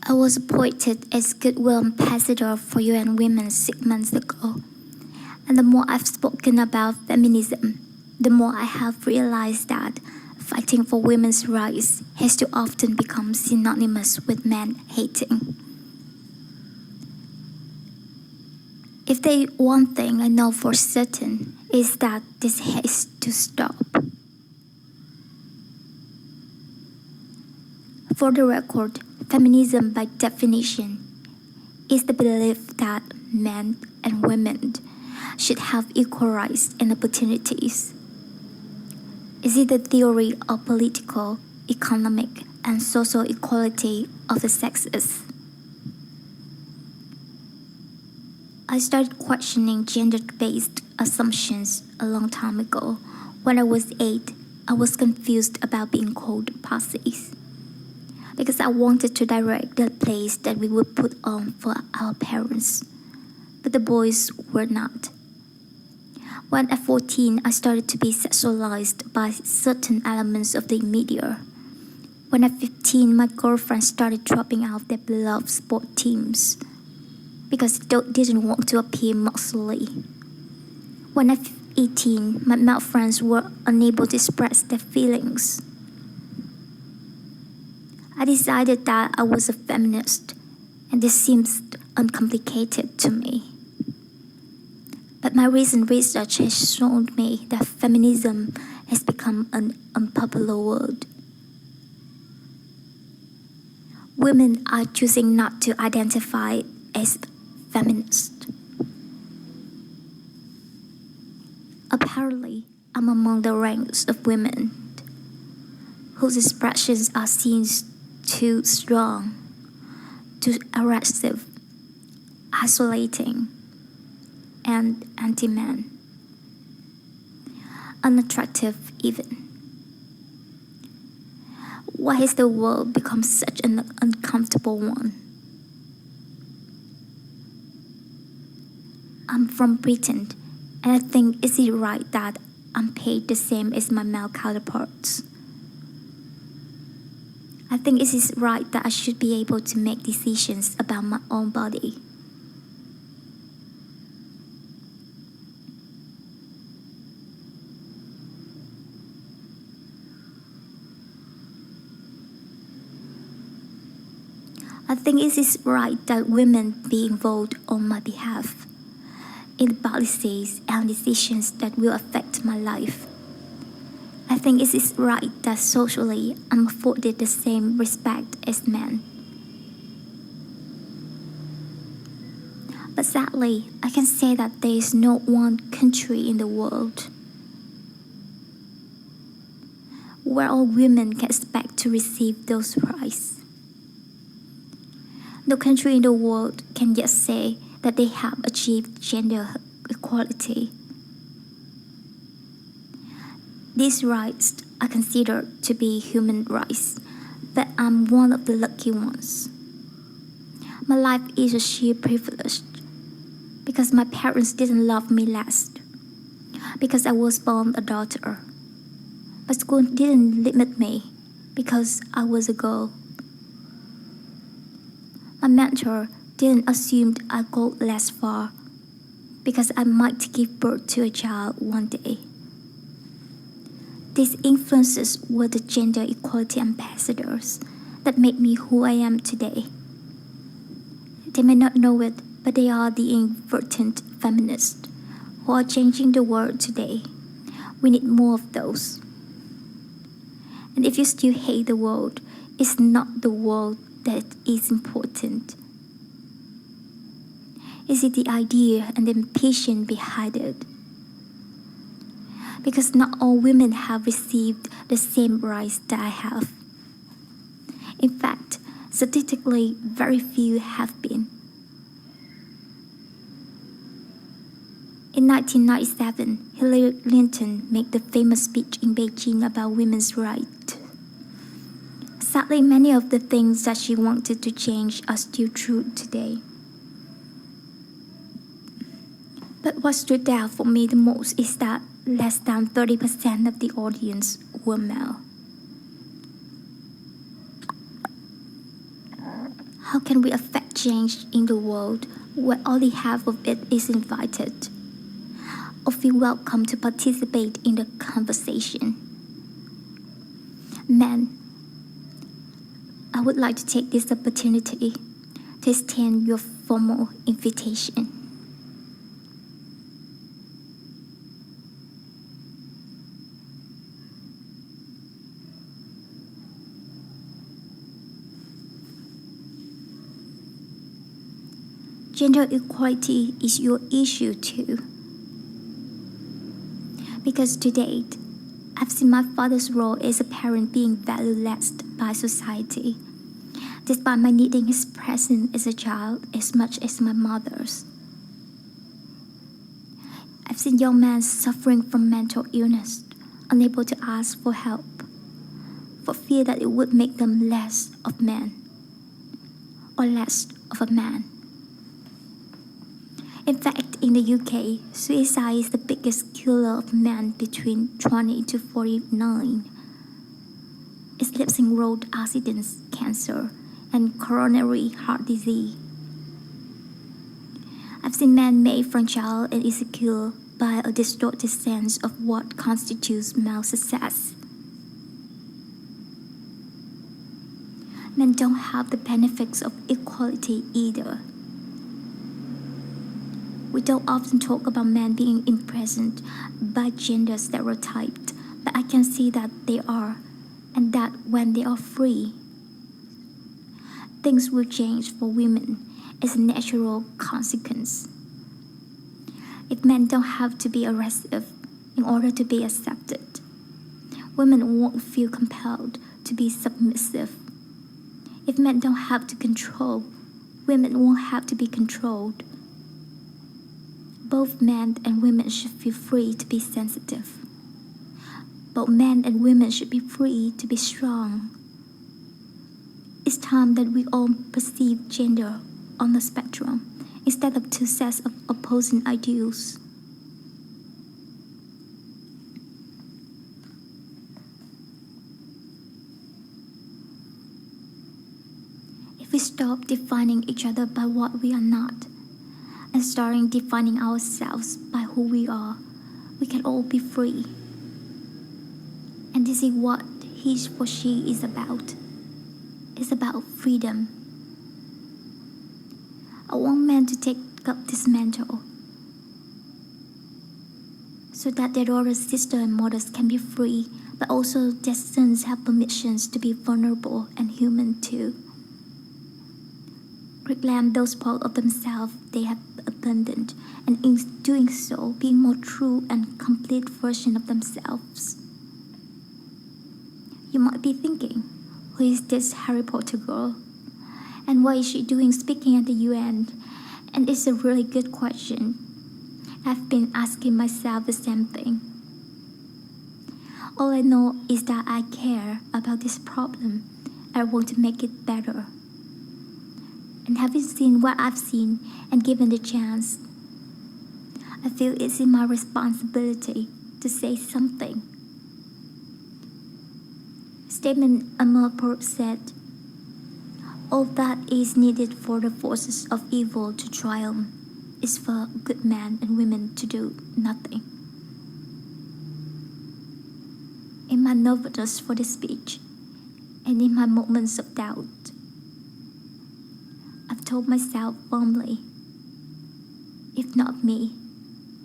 I was appointed as Goodwill Ambassador for UN Women 6 months ago, and the more I've spoken about feminism, the more I have realized that fighting for women's rights has too often become synonymous with man-hating. If there's one thing I know for certain, is that this has to stop. For the record, feminism by definition is the belief that men and women should have equal rights and opportunities. Is it the theory of political, economic, and social equality of the sexes? I started questioning gender-based assumptions a long time ago. When I was 8, I was confused about being called pussies, because I wanted to direct the plays that we would put on for our parents, but the boys were not. When at 14, I started to be sexualized by certain elements of the media. When at 15, my girlfriend started dropping out of their beloved sport teams because they didn't want to appear muscly. When at 18, my male friends were unable to express their feelings. I decided that I was a feminist, and this seems uncomplicated to me. But my recent research has shown me that feminism has become an unpopular word. Women are choosing not to identify as feminist. Apparently, I'm among the ranks of women whose expressions are seen too strong, too aggressive, isolating, and anti-man, unattractive even. Why has the world become such an uncomfortable one? I'm from Britain, and I think is it right that I'm paid the same as my male counterparts? I think it is right that I should be able to make decisions about my own body. I think it is right that women be involved on my behalf in the policies and decisions that will affect my life. I think it is right that socially I'm afforded the same respect as men. But sadly, I can say that there is no one country in the world where all women can expect to receive those rights. No country in the world can yet say that they have achieved gender equality. These rights are considered to be human rights, but I'm one of the lucky ones. My life is a sheer privilege because my parents didn't love me less, because I was born a daughter. My school didn't limit me because I was a girl. My mentor didn't assume I'd go less far because I might give birth to a child one day. These influences were the gender equality ambassadors that made me who I am today. They may not know it, but they are the inadvertent feminists who are changing the world today. We need more of those. And if you still hate the world, it's not the world that is important. Is it the idea and the ambition behind it? Because not all women have received the same rights that I have. In fact, statistically, very few have been. In 1997, Hillary Clinton made the famous speech in Beijing about women's rights. Sadly, many of the things that she wanted to change are still true today. But what stood out for me the most is that less than 30% of the audience were male. How can we affect change in the world where only half of it is invited or feel welcome to participate in the conversation? Men, I would like to take this opportunity to extend your formal invitation. Gender equality is your issue too. Because to date, I've seen my father's role as a parent being valued less by society, despite my needing his presence as a child as much as my mother's. I've seen young men suffering from mental illness, unable to ask for help, for fear that it would make them less of men, or less of a man. In fact, in the UK, suicide is the biggest killer of men between 20 to 49. Eclipsing road accidents, cancer, and coronary heart disease. I've seen men made fragile and insecure by a distorted sense of what constitutes male success. Men don't have the benefits of equality either. We don't often talk about men being imprisoned by gender stereotypes, but I can see that they are, and that when they are free, things will change for women as a natural consequence. If men don't have to be aggressive in order to be accepted, women won't feel compelled to be submissive. If men don't have to control, women won't have to be controlled. Both men and women should feel free to be sensitive. Both men and women should be free to be strong. It's time that we all perceive gender on the spectrum instead of two sets of opposing ideals. If we stop defining each other by what we are not, and starting defining ourselves by who we are, we can all be free. And this is what HeForShe is about. It's about freedom. I want men to take up this mantle so that their daughters, sisters, and mothers can be free, but also their sons have permissions to be vulnerable and human too. Reclaim those parts of themselves they have abandoned, and in doing so, be more true and complete version of themselves. You might be thinking, who is this Harry Potter girl? And what is she doing speaking at the UN? And it's a really good question. I've been asking myself the same thing. All I know is that I care about this problem. I want to make it better. And having seen what I've seen and given the chance, I feel it's in my responsibility to say something. Statement Amarpur said, all that is needed for the forces of evil to triumph is for good men and women to do nothing. In my nervousness for the speech, and in my moments of doubt, I've told myself firmly, if not me,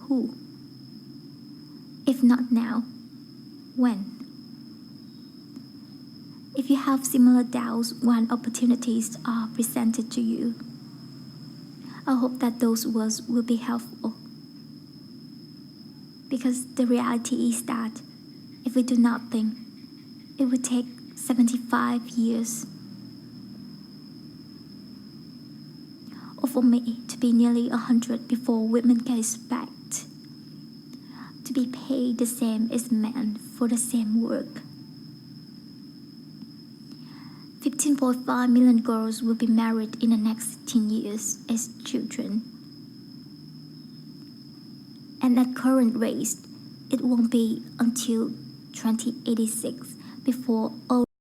who? If not now, when? If you have similar doubts when opportunities are presented to you, I hope that those words will be helpful. Because the reality is that if we do nothing, it will take 75 years. Or for me to be nearly 100 before women can expect to be paid the same as men for the same work. 15.5 million girls will be married in the next 10 years as children. And at current rates, it won't be until 2086 before all